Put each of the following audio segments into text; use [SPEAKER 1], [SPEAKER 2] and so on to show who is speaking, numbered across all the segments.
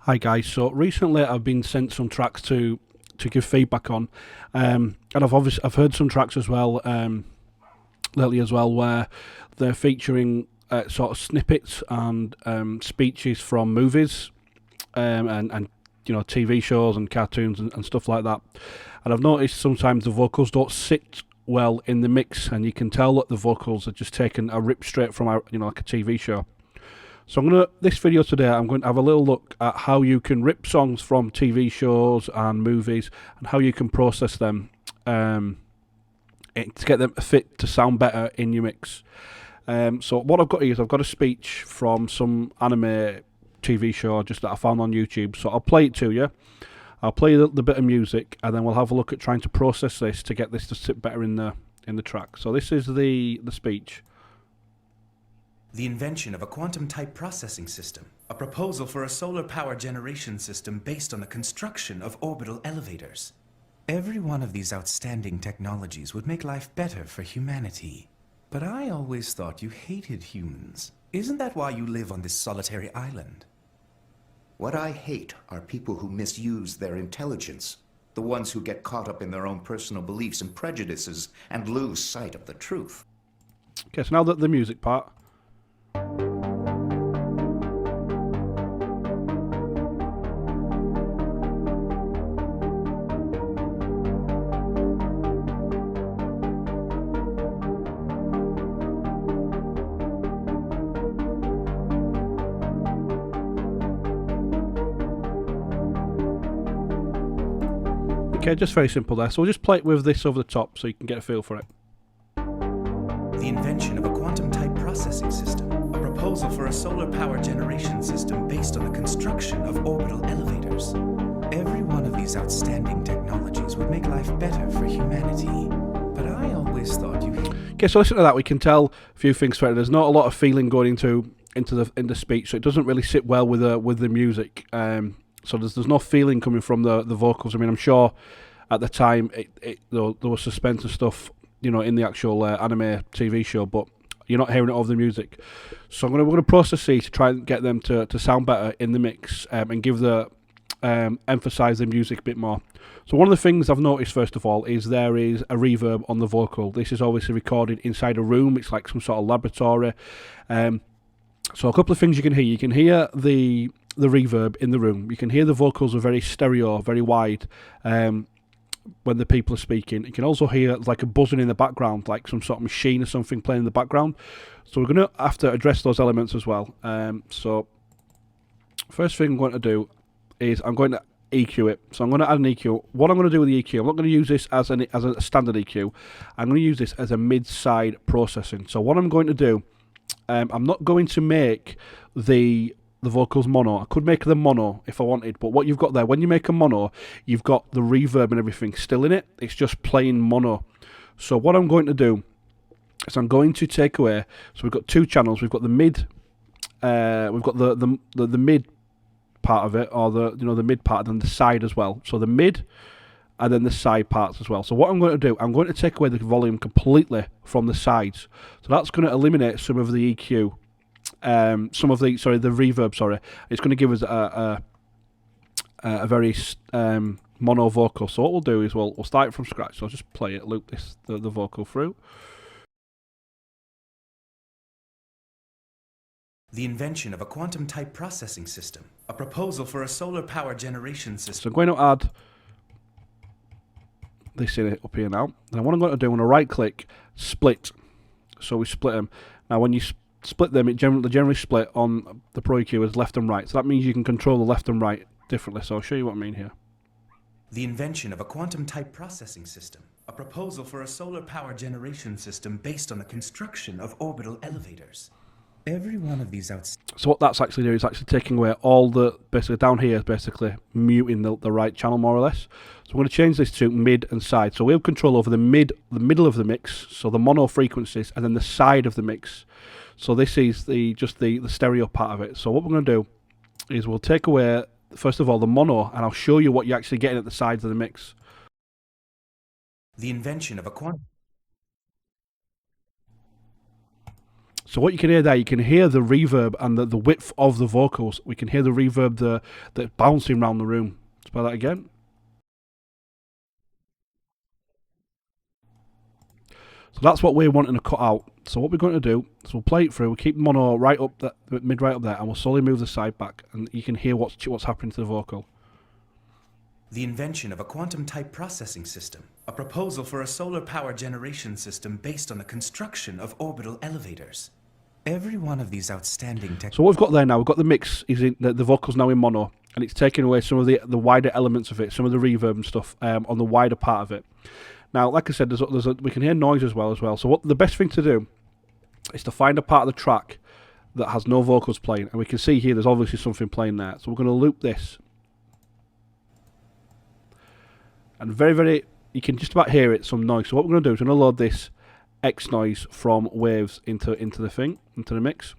[SPEAKER 1] Hi guys. So recently I've been sent some tracks to give feedback on, and I've heard some tracks as well lately as well where they're featuring sort of snippets and speeches from movies, and TV shows and cartoons and stuff like that. And I've noticed sometimes the vocals don't sit well in the mix, and you can tell that the vocals are just taken a rip straight from like a TV show. So this video today, I'm going to have a little look at how you can rip songs from TV shows and movies and how you can process them to get them fit to sound better in your mix. So what I've got here is I've got a speech from some anime TV show just that I found on YouTube. So I'll play it to you. I'll play the bit of music, and then we'll have a look at trying to process this to get this to sit better in the track. So this is the speech.
[SPEAKER 2] The invention of a quantum-type processing system, a proposal for a solar power generation system based on the construction of orbital elevators. Every one of these outstanding technologies would make life better for humanity. But I always thought you hated humans. Isn't that why you live on this solitary island?
[SPEAKER 3] What I hate are people who misuse their intelligence, the ones who get caught up in their own personal beliefs and prejudices and lose sight of the truth.
[SPEAKER 1] Okay, so now the music part. Okay, just very simple there. So we'll just play it with this over the top so you can get a feel for it.
[SPEAKER 2] The invention of a quantum-type processing system, a proposal for a solar power generation system based on the construction of orbital elevators. Every one of these outstanding technologies would make life better for humanity. But I always thought you...
[SPEAKER 1] Okay, so listen to that. We can tell a few things for it. There's not a lot of feeling going into the speech, so it doesn't really sit well with the music. So there's no feeling coming from the vocals. I mean, I'm sure at the time there was suspense and stuff, in the actual anime TV show, but you're not hearing it over the music. So we're going to process these to try and get them to sound better in the mix, and give emphasize the music a bit more. So one of the things I've noticed first of all is there is a reverb on the vocal. This is obviously recorded inside a room. It's like some sort of laboratory. So a couple of things you can hear. You can hear the reverb in the room. You can hear the vocals are very stereo, very wide when the people are speaking. You can also hear like a buzzing in the background, like some sort of machine or something playing in the background. So we're going to have to address those elements as well. So first thing I'm going to do is I'm going to EQ it. So I'm going to add an EQ. What I'm going to do with the EQ, I'm not going to use this as a standard EQ. I'm going to use this as a mid-side processing. So what I'm going to do, I'm not going to make the vocals mono. I could make them mono if I wanted, but what you've got there, when you make a mono, you've got the reverb and everything still in it. It's just plain mono. So what I'm going to do is I'm going to take away. So we've got two channels. We've got the mid. We've got the mid part of it, or the mid part, and then the side as well. So the mid and then the side parts as well. So what I'm going to do, I'm going to take away the volume completely from the sides. So that's going to eliminate some of the EQ. The reverb. Sorry, it's going to give us a very mono vocal. So what we'll do is we'll start it from scratch. So I'll just play it, loop the vocal through.
[SPEAKER 2] The invention of a quantum-type processing system, a proposal for a solar power generation system.
[SPEAKER 1] So I'm going to add this in it up here now. And what I'm going to do, I'm going to right-click, split. So we split them. Now when you split them, they generally split on the Pro EQ as left and right. So that means you can control the left and right differently. So I'll show you what I mean here.
[SPEAKER 2] The invention of a quantum-type processing system, a proposal for a solar power generation system based on the construction of orbital elevators. Every one of these
[SPEAKER 1] So what that's actually doing is actually taking away all basically down here is basically muting the right channel more or less. So I'm going to change this to mid and side. So we have control over the middle of the mix, so the mono frequencies, and then the side of the mix. So this is just the stereo part of it. So what we're going to do is we'll take away first of all the mono, and I'll show you what you're actually getting at the sides of the mix.
[SPEAKER 2] The invention of a quantum.
[SPEAKER 1] So what you can hear there, you can hear the reverb and the width of the vocals. We can hear the reverb that's bouncing around the room. Let's play that again. So that's what we're wanting to cut out. So what we're going to do is we'll play it through, we'll keep the mono right up, mid right up there, and we'll slowly move the side back, and you can hear what's happening to the vocal.
[SPEAKER 2] The invention of a quantum-type processing system, a proposal for a solar power generation system based on the construction of orbital elevators. Every one of these outstanding
[SPEAKER 1] So what we've got there now, we've got the mix, is in the vocal's now in mono, and it's taking away some of the wider elements of it, some of the reverb and stuff on the wider part of it. Now, like I said, we can hear noise as well. So what the best thing to do is to find a part of the track that has no vocals playing, and we can see here there's obviously something playing there. So we're going to loop this. And you can just about hear it, some noise. So what we're going to do is we're going to load this X noise from Waves into the mix.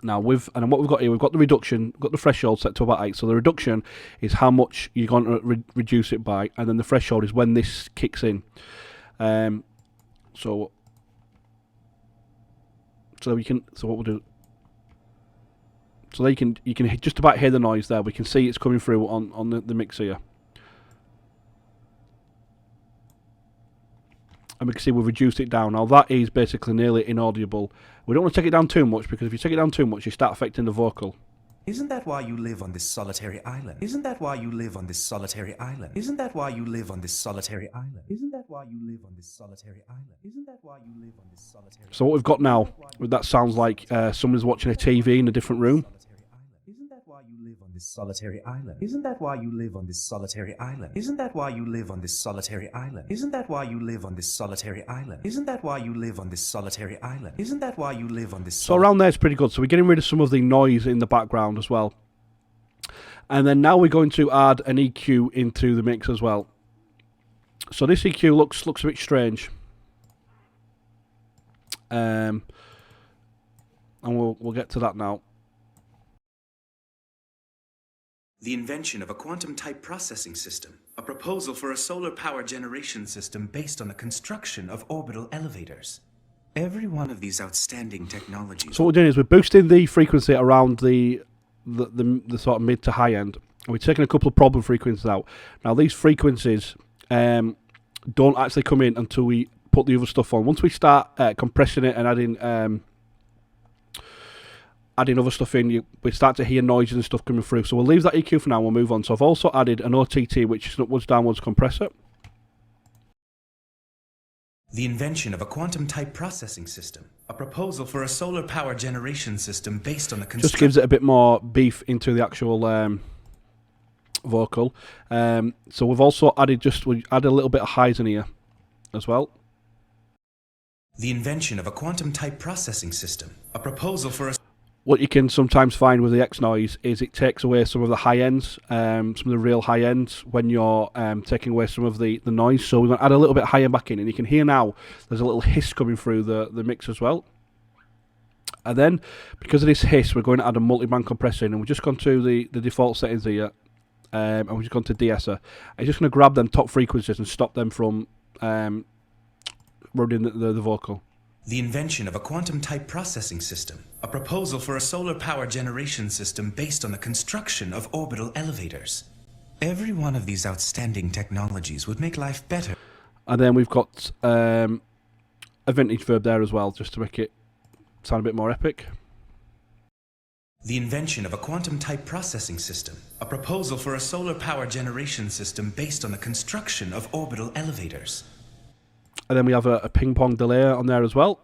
[SPEAKER 1] Now what we've got here, we've got the reduction, we've got the threshold set to about 8. So the reduction is how much you're going to reduce it by, and then the threshold is when this kicks in. So what we'll do. So there you can just about hear the noise there. We can see it's coming through on the mix here. And we can see we've reduced it down. Now that is basically nearly inaudible. We don't want to take it down too much, because if you take it down too much, you start affecting the vocal.
[SPEAKER 2] Isn't that why you live on this solitary island? Isn't that why you live on this solitary island? Isn't that why you live on this solitary island? Isn't that why you live on this solitary island? Isn't that why you live on this solitary island?
[SPEAKER 1] So what we've got now, that sounds like someone's watching a TV in a different room.
[SPEAKER 2] Isn't that why you live on this solitary island? Isn't that why you live on this solitary island? Isn't that why you live on this solitary island? Isn't that why you live on this solitary island? Isn't that why you live on this solitary island? Isn't that why you live on this?
[SPEAKER 1] So around there is pretty good. So we're getting rid of some of the noise in the background as well. And then now we're going to add an EQ into the mix as well. So this EQ looks a bit strange. And we'll get to that now.
[SPEAKER 2] The invention of a quantum-type processing system, a proposal for a solar power generation system based on the construction of orbital elevators. Every one of these outstanding technologies.
[SPEAKER 1] So what we're doing is we're boosting the frequency around the sort of mid to high end, and we're taking a couple of problem frequencies out. Now these frequencies don't actually come in until we put the other stuff on. Once we start compressing it and adding other stuff in, we start to hear noises and stuff coming through. So we'll leave that EQ for now, we'll move on. So I've also added an OTT, which is an upwards downwards compressor.
[SPEAKER 2] The invention of a quantum-type processing system, a proposal for a solar power generation system based on the
[SPEAKER 1] just gives it a bit more beef into the actual vocal. So we've also added we add a little bit of highs in here as well.
[SPEAKER 2] The invention of a quantum-type processing system, a proposal for a...
[SPEAKER 1] What you can sometimes find with the X noise is it takes away some of the high ends, some of the real high ends, when you're taking away some of the noise. So we're going to add a little bit higher back in, and you can hear now there's a little hiss coming through the mix as well. And then, because of this hiss, we're going to add a multi-band compressor in, and we've just gone to the default settings here, and we've just gone to de-esser. I'm just going to grab them top frequencies and stop them from running the vocal.
[SPEAKER 2] The invention of a quantum-type processing system, a proposal for a solar power generation system based on the construction of orbital elevators. Every one of these outstanding technologies would make life better.
[SPEAKER 1] And then we've got a vintage verb there as well, just to make it sound a bit more epic.
[SPEAKER 2] The invention of a quantum-type processing system, a proposal for a solar power generation system based on the construction of orbital elevators.
[SPEAKER 1] And then we have a ping-pong delay on there as well,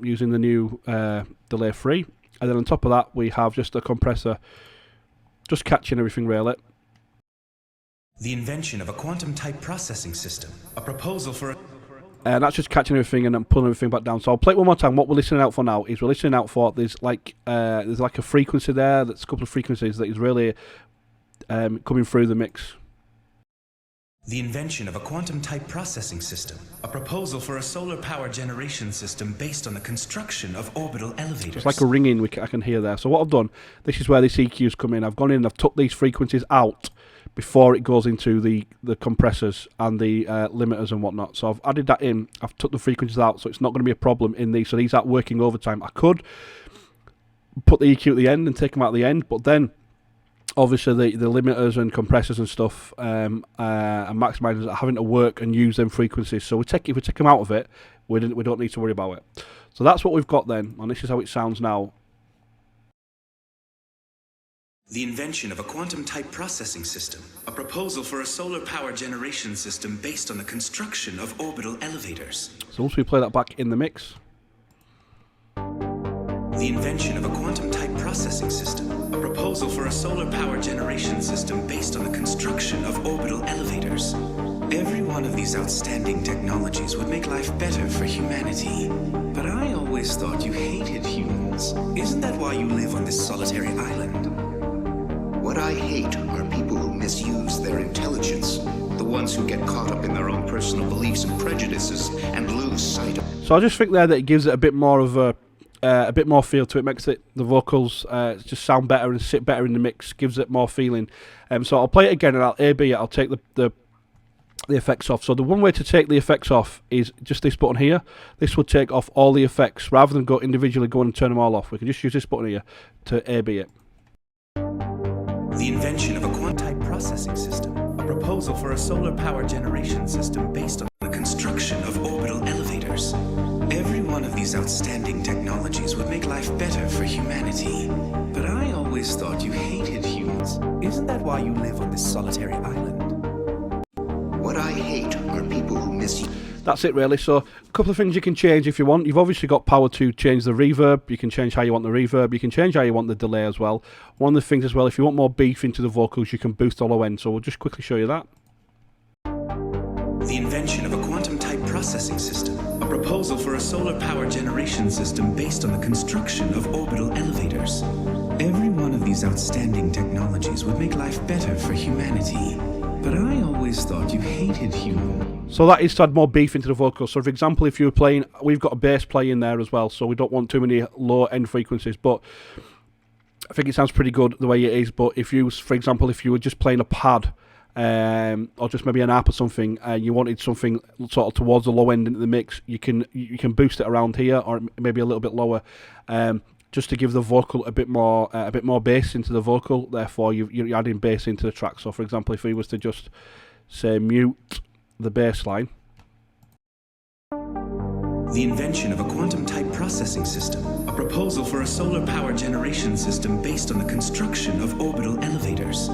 [SPEAKER 1] using the new delay free. And then on top of that, we have just a compressor, just catching everything really.
[SPEAKER 2] The invention of a quantum-type processing system, a proposal for...
[SPEAKER 1] And that's just catching everything and then pulling everything back down. So I'll play it one more time. What we're listening out for now is we're listening out for there's like a frequency there. That's a couple of frequencies that is really coming through the mix.
[SPEAKER 2] The invention of a quantum-type processing system, a proposal for a solar power generation system based on the construction of orbital elevators.
[SPEAKER 1] It's like a ringing I can hear there. So what I've done, this is where these EQs come in. I've gone in and I've took these frequencies out before it goes into the compressors and the limiters and whatnot. So I've added that in. I've took the frequencies out, so it's not going to be a problem in these. So these aren't working overtime. I could put the EQ at the end and take them out at the end, but then obviously the limiters and compressors and stuff and maximizers are having to work and use them frequencies. So if we take them out of it, we don't need to worry about it. So that's what we've got then, and this is how it sounds now.
[SPEAKER 2] The invention of a quantum-type processing system, a proposal for a solar power generation system based on the construction of orbital elevators.
[SPEAKER 1] So once we play that back in the mix.
[SPEAKER 2] The invention of a quantum-type processing system, a proposal for a solar power generation system based on the construction of orbital elevators. Every one of these outstanding technologies would make life better for humanity. But I always thought you hated humans. Isn't that why you live on this solitary island?
[SPEAKER 3] What I hate are people who misuse their intelligence. The ones who get caught up in their own personal beliefs and prejudices and lose sight of...
[SPEAKER 1] So I just think there that it gives it a bit more of a bit more feel to it, makes it the vocals just sound better and sit better in the mix, gives it more feeling. So I'll play it again and I'll A/B it. I'll take the effects off. So the one way to take the effects off is just this button here. This will take off all the effects rather than go individually go and turn them all off. We can just use this button here to A/B it.
[SPEAKER 2] The invention of a quantum-type processing system, a proposal for a solar power generation system based on the construction of orbital elevators. Every one of these outstanding technologies would make life better for humanity. But I always thought you hated humans. Isn't that why you live on this solitary island?
[SPEAKER 3] What I hate are people who misuse...
[SPEAKER 1] That's it really. So a couple of things you can change if you want. You've obviously got power to change the reverb. You can change how you want the reverb. You can change how you want the delay as well. One of the things as well, if you want more beef into the vocals, you can boost the low end. So we'll just quickly show you that.
[SPEAKER 2] The invention of a quantum-type processing system, a proposal for a solar power generation system based on the construction of orbital elevators. Every one of these outstanding technologies would make life better for humanity. But I always thought you hated humans.
[SPEAKER 1] So that is to add more beef into the vocals. So for example, if you were playing, we've got a bass play in there as well, so we don't want too many low end frequencies, but I think it sounds pretty good the way it is. But if you, for example, if you were just playing a pad, or just maybe an amp or something, you wanted something sort of towards the low end into the mix, you can boost it around here or maybe a little bit lower, just to give the vocal a bit more bass into the vocal. Therefore, you're adding bass into the track. So, for example, if we was to just say mute the bass line.
[SPEAKER 2] The invention of a quantum-type processing system, a proposal for a solar power generation system based on the construction of orbital elevators.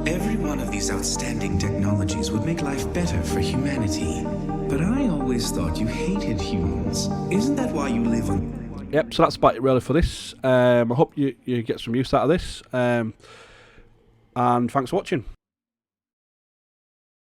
[SPEAKER 2] Every one of these outstanding technologies would make life better for humanity. But I always thought you hated humans. Isn't that why you live on...
[SPEAKER 1] Yep, so that's about it really for this. I hope you get some use out of this. And thanks for watching.